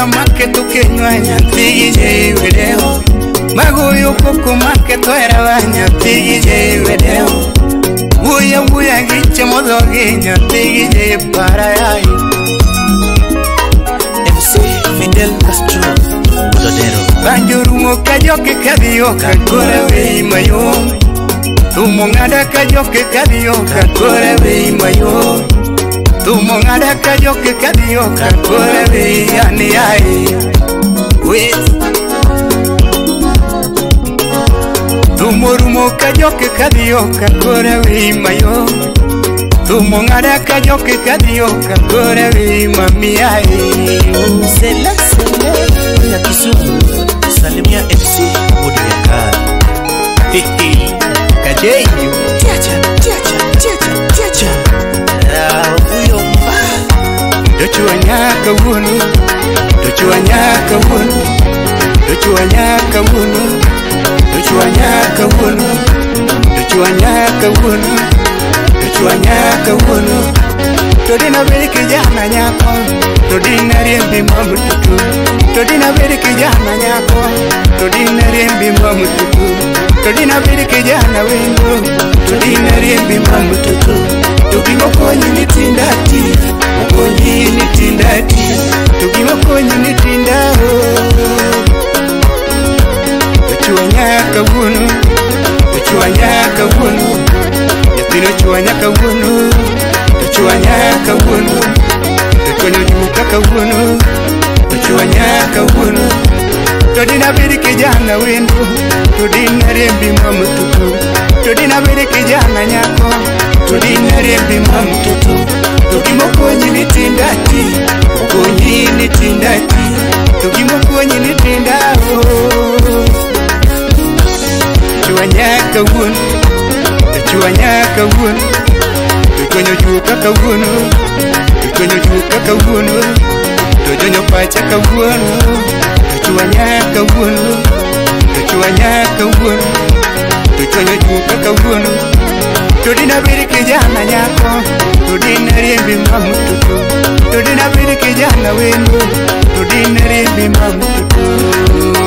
Buya make tu kenyanya tigije wedeo. Maguyo koko make tu era banya tigije wedeo. Buya giche modo genya tigije para ai. MC Fidel Castro Dodero. Banjuru mokajo ke kadio kakore we mayo. Tumongada kajo ke kadio kakore we mayo. Tumongada kajo ke kadio kakore we yani ai. Wait. Tumorumo kajo ke kadio kakore we mayo. Tumongada kajo ke kadio kakore we mami ai. Sela ya Kisumu. Salimia MC Modiaka. Kajeyo Tiacha Uyo mba Dochuanyaka wunu Dochuanyaka wunu Dochuanyaka wunu Dochuanyaka wunu Dochuanyaka wunu Dochuanyaka wunu Todina beri kijana nyako Todina riembi mamu tutu Todina beri kijana nyako Todina riembi mamu tutu Todina beri kijana wengu Todina riembi mamu tutu Tukimo konyi nitindati Konyi nitindati Tukimo konyi nitindao Dochuanyaka wunu Dochuanyaka wunu Yapino chuanyaka wunu Dochuanyaka wunu Dokonyo jukaka wunu Dochuanyaka wunu Todina beri kijana wengu Todina riembi mamu tutu Todina beri kijana nyako Todina riembi mamu tutu Tukimo konyi nitindati Konyi nitindati Tukimo konyi nitindao Dochuanyaka wunu Dochuanyaka wunu Dokonyo jukaka wunu Dokonyo jukaka wunu Dokonyo pachaka wunu Dochuanyaka wunu Dochuanyaka wunu Dokonyo jukaka wunu Todina beri kijana nyako Todina riembi mamu tutu Todina beri kijana wenu Todina riembi mamu tutu